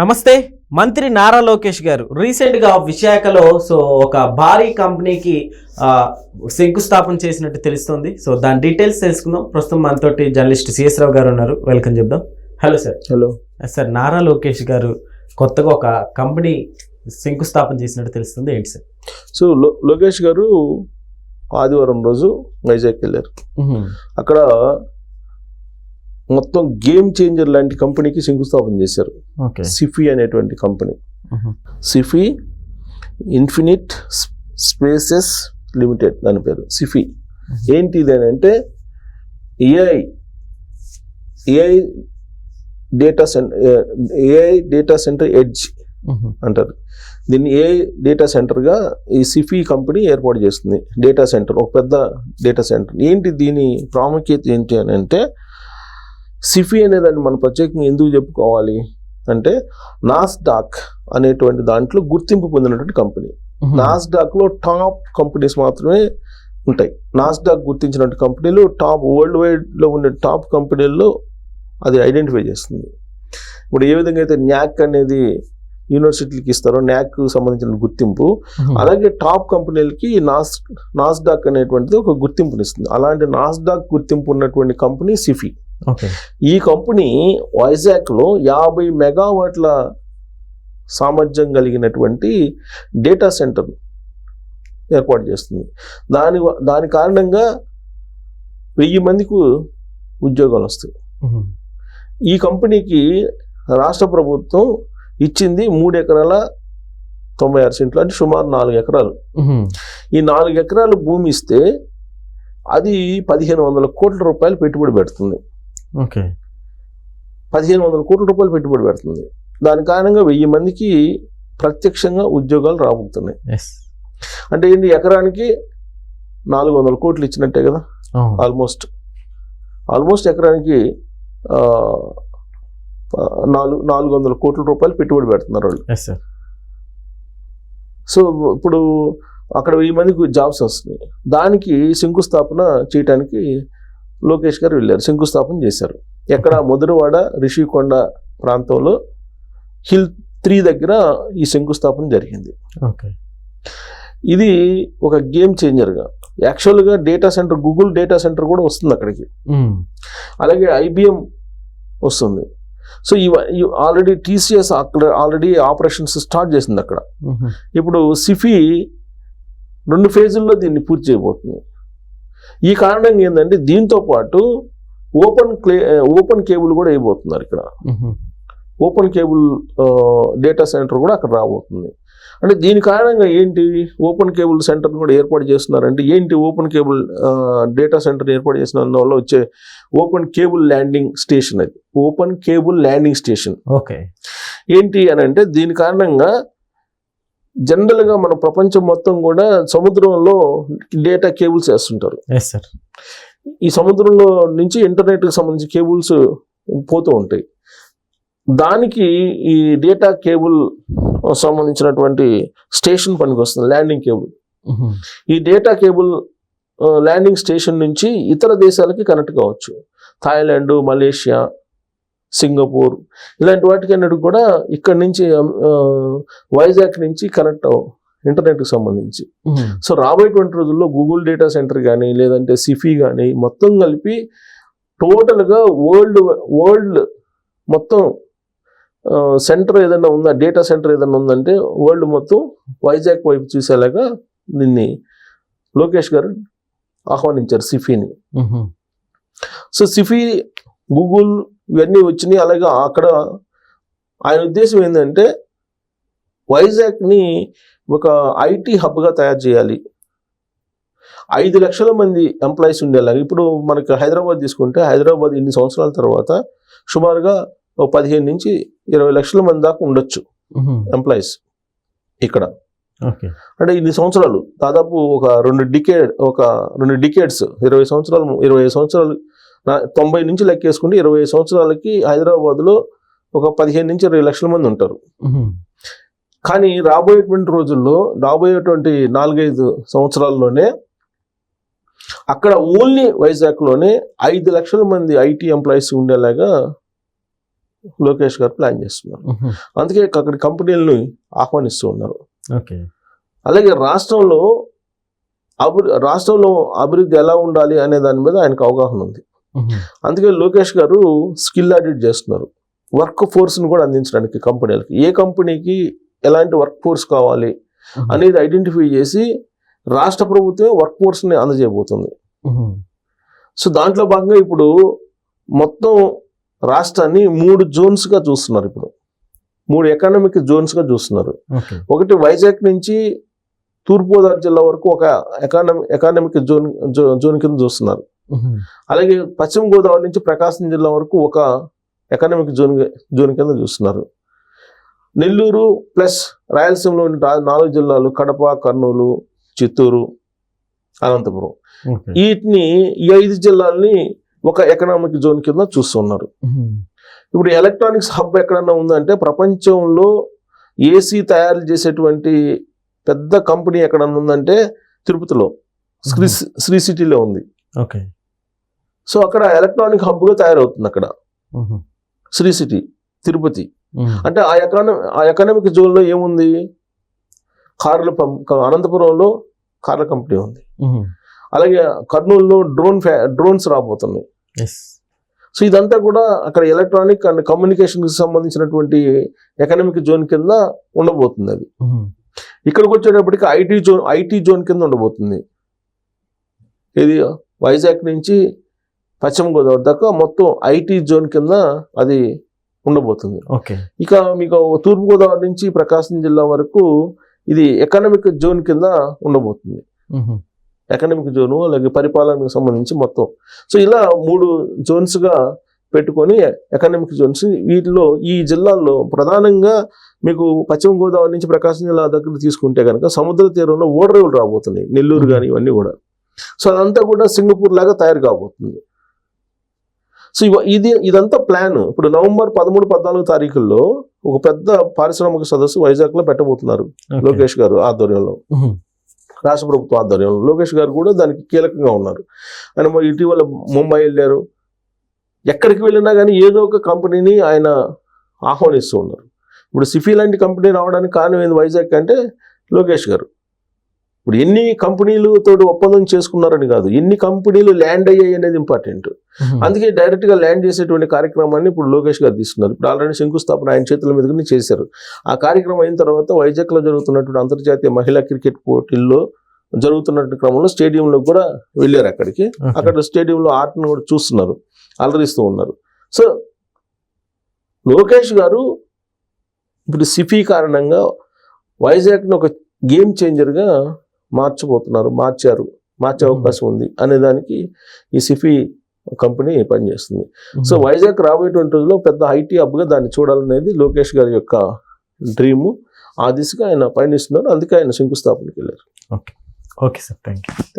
నమస్తే. మంత్రి నారా లోకేష్ గారు రీసెంట్గా విశాఖలో ఒక భారీ కంపెనీకి శంకుస్థాపన చేసినట్టు తెలుస్తుంది. దాని డీటెయిల్స్ తెలుసుకుందాం. ప్రస్తుతం మనతోటి జర్నలిస్ట్ సిఎస్ రావు గారు ఉన్నారు. వెల్కమ్ చెప్దాం. Hello sir. Hello sir, Nara Lokesh గారు కొత్తగా ఒక కంపెనీ శంకుస్థాపన చేసినట్టు తెలుస్తుంది. ఏంటి సార్? లోకేష్ గారు ఆదివారం రోజు వైజాగ్ వెళ్ళారు. అక్కడ మొత్తం గేమ్ చేంజర్ లాంటి కంపెనీకి శంకుస్థాపన చేశారు. సిఫీ అనేటువంటి company, Sify infinite spaces limited, దాని పేరు సిఫీ. ఏంటి ఇది అని అంటే ఏఐ డేటా సెంటర్ ఎడ్జ్ అంటారు. దీన్ని ఏఐ డేటా సెంటర్గా ఈ సిఫీ కంపెనీ ఏర్పాటు చేస్తుంది. డేటా సెంటర్, ఒక పెద్ద డేటా సెంటర్. ఏంటి దీని ప్రాముఖ్యత ఏంటి అని అంటే, సిఫీ అనేదాన్ని మనం ప్రత్యేకంగా ఎందుకు చెప్పుకోవాలి అంటే, నాస్డాక్ అనేటువంటి దాంట్లో గుర్తింపు పొందినటువంటి కంపెనీ. నాస్డాక్లో టాప్ కంపెనీస్ మాత్రమే ఉంటాయి. నాస్డాక్ గుర్తించినటువంటి కంపెనీలు టాప్, వరల్డ్ వైడ్లో ఉండే టాప్ కంపెనీల్లో అది ఐడెంటిఫై చేస్తుంది. ఇప్పుడు ఏ విధంగా అయితే న్యాక్ అనేది యూనివర్సిటీలకి ఇస్తారో, న్యాక్ సంబంధించిన గుర్తింపు, అలాగే టాప్ కంపెనీలకి నాస్డాక్ అనేటువంటిది ఒక గుర్తింపునిస్తుంది. అలాంటి నాస్డాక్ గుర్తింపు ఉన్నటువంటి కంపెనీ సిఫీ. ఈ కంపెనీ వైజాగ్లో 50 మెగావాట్ల సామర్థ్యం కలిగినటువంటి డేటా సెంటర్ ఏర్పాటు చేస్తుంది. దాని కారణంగా 1000 మందికి ఉద్యోగాలు వస్తాయి. ఈ కంపెనీకి రాష్ట్ర ప్రభుత్వం ఇచ్చింది 3 ఎకరాల 96 సెంట్లు, అంటే సుమారు 4 ఎకరాలు. ఈ 4 ఎకరాలు భూమి ఇస్తే అది 1500 కోట్ల రూపాయలు పెట్టుబడి పెడుతుంది. 1500 కోట్ల రూపాయలు పెట్టుబడి పెడుతుంది. దాని కారణంగా 1000 మందికి ప్రత్యక్షంగా ఉద్యోగాలు రాబోతున్నాయి. అంటే ఏంటి, ఎకరానికి 400 కోట్లు ఇచ్చినట్టే కదా. ఆల్మోస్ట్ ఎకరానికి 400 కోట్ల రూపాయలు పెట్టుబడి పెడుతున్నారు వాళ్ళు. ఇప్పుడు అక్కడ 1000 మందికి జాబ్స్ వస్తున్నాయి. దానికి శంకుస్థాపన చేయడానికి లోకేష్ గారు వెళ్ళారు, శంకుస్థాపన చేశారు. ఎక్కడ? మధురవాడ రిషికొండ ప్రాంతంలో హిల్ 3 దగ్గర ఈ శంకుస్థాపన జరిగింది. ఇది ఒక గేమ్ చేంజర్గా, యాక్చువల్గా data centre, Google data centre కూడా వస్తుంది అక్కడికి, అలాగే IBM వస్తుంది. ఆల్రెడీ TCS అక్కడ ఆల్రెడీ ఆపరేషన్స్ స్టార్ట్ చేసింది అక్కడ. ఇప్పుడు సిఫీ 2 ఫేజుల్లో దీన్ని పూర్తి చేయబోతుంది. ఈ కారణంగా ఏంటంటే, దీంతో పాటు ఓపెన్ కేబుల్ కూడా వేయబోతున్నారు ఇక్కడ. ఓపెన్ కేబుల్ డేటా సెంటర్ కూడా అక్కడ రాబోతుంది. అంటే దీని కారణంగా ఏంటి, ఓపెన్ కేబుల్ సెంటర్ కూడా ఏర్పాటు చేస్తున్నారంటే ఏంటి, ఓపెన్ కేబుల్ డేటా సెంటర్ ఏర్పాటు చేసిన వల్ల వచ్చే ఓపెన్ కేబుల్ ల్యాండింగ్ స్టేషన్, అది ఓపెన్ కేబుల్ ల్యాండింగ్ స్టేషన్. ఏంటి అని అంటే, దీని కారణంగా జనరల్గా మన ప్రపంచం మొత్తం కూడా సముద్రంలో డేటా కేబుల్స్ వేస్తుంటారు. ఈ సముద్రంలో నుంచి ఇంటర్నెట్కి సంబంధించి కేబుల్స్ పోతూ ఉంటాయి. దానికి ఈ డేటా కేబుల్ సంబంధించినటువంటి స్టేషన్ పనికి వస్తుంది, ల్యాండింగ్ కేబుల్. ఈ డేటా కేబుల్ ల్యాండింగ్ స్టేషన్ నుంచి ఇతర దేశాలకి కనెక్ట్ కావచ్చు. థాయిలాండ్, మలేషియా, సింగపూర్, ఇలాంటి వాటికి అన్నిటికి కూడా ఇక్కడ నుంచి వైజాగ్ నుంచి కనెక్ట్ ఇంటర్నెట్కి సంబంధించి. రాబోయేటువంటి రోజుల్లో గూగుల్ డేటా సెంటర్ కానీ, లేదంటే సిఫీ కానీ, మొత్తం కలిపి టోటల్గా వరల్డ్ మొత్తం సెంటర్ ఏదైనా ఉందా, డేటా సెంటర్ ఏదైనా ఉందంటే వరల్డ్ మొత్తం వైజాగ్ వైపు చూసేలాగా దీన్ని లోకేష్ గారు ఆహ్వానించారు, సిఫీని. సిఫీ, గూగుల్ ఇవన్నీ వచ్చినాయి. అలాగే అక్కడ ఆయన ఉద్దేశం ఏంటంటే, వైజాగ్ని ఒక IT హబ్గా తయారు చేయాలి, 5 లక్షల మంది ఎంప్లాయీస్ ఉండేలాగా. ఇప్పుడు మనకి హైదరాబాద్ తీసుకుంటే, హైదరాబాద్ ఇన్ని సంవత్సరాల తర్వాత సుమారుగా 15 నుంచి 20 లక్షల మంది దాకా ఉండొచ్చు ఎంప్లాయీస్ ఇక్కడ. అంటే ఇన్ని సంవత్సరాలు, దాదాపు ఒక 2 డికేడ్స్, 25 సంవత్సరాలు 90 నుంచి లెక్కేసుకుంటే 20 సంవత్సరాలకి హైదరాబాద్లో ఒక 15 నుంచి 20 లక్షల మంది ఉంటారు. కానీ రాబోయేటువంటి రోజుల్లో, రాబోయేటువంటి 4-5 సంవత్సరాల్లోనే అక్కడ ఓన్లీ వైజాగ్లోనే 5 లక్షల మంది IT ఎంప్లాయీస్ ఉండేలాగా లోకేష్ గారు ప్లాన్ చేస్తున్నారు. అందుకే అక్కడ కంపెనీలను ఆహ్వానిస్తూ ఉన్నారు. ఓకే. అలాగే రాష్ట్రంలో అభివృద్ధి ఎలా ఉండాలి అనే దాని మీద ఆయనకు అవగాహన ఉంది. అందుకే లోకేష్ గారు స్కిల్ ఆడిట్ చేస్తున్నారు. వర్క్ ఫోర్స్ని కూడా అందించడానికి కంపెనీలకి, ఏ కంపెనీకి ఎలాంటి వర్క్ ఫోర్స్ కావాలి అనేది ఐడెంటిఫై చేసి రాష్ట్ర ప్రభుత్వం వర్క్ ఫోర్స్ని అందజేయబోతుంది. సో దాంట్లో భాగంగా ఇప్పుడు మొత్తం రాష్ట్రాన్ని 3 జోన్స్గా చూస్తున్నారు. ఇప్పుడు 3 ఎకనామిక్ జోన్స్గా చూస్తున్నారు. ఒకటి వైజాగ్ నుంచి తూర్పుగోదావరి జిల్లా వరకు ఒక ఎకానమిక్ జోన్ కింద చూస్తున్నారు. అలాగే పశ్చిమ గోదావరి నుంచి ప్రకాశం జిల్లా వరకు ఒక ఎకనామిక్ జోన్ కింద చూస్తున్నారు. నెల్లూరు ప్లస్ రాయలసీమలో 4 జిల్లాలు కడప, కర్నూలు, చిత్తూరు, అనంతపురం, వీటిని ఈ 5 జిల్లాలని ఒక ఎకనామిక్ జోన్ కింద చూస్తున్నారు. ఇప్పుడు ఎలక్ట్రానిక్స్ హబ్ ఎక్కడన్నా ఉందంటే ప్రపంచంలో ఏసీ తయారు చేసేటువంటి పెద్ద కంపెనీ ఎక్కడన్నా ఉందంటే తిరుపతిలో శ్రీ సిటీలో ఉంది. ఓకే. సో అక్కడ ఎలక్ట్రానిక్ హబ్గా తయారవుతుంది అక్కడ శ్రీ సిటీ తిరుపతి. అంటే ఆ ఎకనామిక్ జోన్లో ఏముంది, అనంతపురంలో కార్ల కంపెనీ ఉంది. అలాగే కర్నూలులో డ్రోన్స్ రాబోతున్నాయి. సో ఇదంతా కూడా అక్కడ ఎలక్ట్రానిక్ అండ్ కమ్యూనికేషన్కి సంబంధించినటువంటి ఎకనామిక్ జోన్ కింద ఉండబోతుంది. అది ఇక్కడికి వచ్చేటప్పటికి ఐటీ జోన్ కింద ఉండబోతుంది. ఇది వైజాగ్ నుంచి పశ్చిమ గోదావరి దాకా మొత్తం ఐటీ జోన్ కింద అది ఉండబోతుంది. ఇక మీకు తూర్పుగోదావరి నుంచి ప్రకాశం జిల్లా వరకు ఇది ఎకనామిక్ జోన్ కింద ఉండబోతుంది. ఎకనామిక్ జోను అలాగే పరిపాలనకు సంబంధించి మొత్తం. సో ఇలా 3 జోన్స్గా పెట్టుకొని ఎకనామిక్ జోన్స్, వీటిలో ఈ జిల్లాల్లో ప్రధానంగా మీకు పశ్చిమ గోదావరి నుంచి ప్రకాశం జిల్లా దగ్గర తీసుకుంటే కనుక సముద్ర తీరంలో ఓడరేవులు రాబోతున్నాయి, నెల్లూరు కానీ ఇవన్నీ కూడా. సో అదంతా కూడా సింగపూర్ లాగా తయారు కాబోతుంది. సో ఇదంతా ప్లాన్. ఇప్పుడు నవంబర్ 13, 14 తారీఖుల్లో ఒక పెద్ద పారిశ్రామిక సదస్సు వైజాగ్లో పెట్టబోతున్నారు లోకేష్ గారు ఆధ్వర్యంలో, రాష్ట్ర ప్రభుత్వం ఆధ్వర్యంలో. లోకేష్ గారు కూడా దానికి కీలకంగా ఉన్నారు. ఆయన ఇటీవల ముంబై వెళ్ళారు. ఎక్కడికి వెళ్ళినా కానీ ఏదో ఒక కంపెనీని ఆయన ఆహ్వానిస్తూ ఉన్నారు. ఇప్పుడు సిఫీ లాంటి కంపెనీ రావడానికి కారణం ఏంది వైజాగ్ అంటే లోకేష్ గారు. ఇప్పుడు ఎన్ని కంపెనీలతో ఒప్పందం చేసుకున్నారని కాదు, ఎన్ని కంపెనీలు ల్యాండ్ అయ్యాయి అనేది ఇంపార్టెంట్. అందుకే డైరెక్ట్గా ల్యాండ్ చేసేటువంటి కార్యక్రమాన్ని ఇప్పుడు లోకేష్ గారు తీసుకున్నారు. ఇప్పుడు ఆల్రెడీ శంకుస్థాపన ఆయన చేతుల మీదుగానే చేశారు. ఆ కార్యక్రమం అయిన తర్వాత వైజాగ్లో జరుగుతున్నటువంటి అంతర్జాతీయ మహిళా క్రికెట్ పోటీల్లో జరుగుతున్నటువంటి క్రమంలో స్టేడియంలో కూడా వెళ్ళారు. అక్కడ స్టేడియంలో ఆటను కూడా చూస్తున్నారు, అలరిస్తూ ఉన్నారు. సో లోకేష్ గారు ఇప్పుడు సిఫీ కారణంగా వైజాగ్ని ఒక గేమ్ చేంజర్గా మార్చే అవకాశం ఉంది అనేదానికి ఈ సిఫీ కంపెనీ పనిచేస్తుంది. సో వైజాగ్ రాబోయేటువంటి రోజుల్లో పెద్ద ఐటీ హబ్గా దాన్ని చూడాలనేది లోకేష్ గారి యొక్క డ్రీము. ఆ దిశగా ఆయన పయనిస్తున్నారు. అందుకే ఆయన శంకుస్థాపనకి వెళ్ళారు. Okay sir, thank you.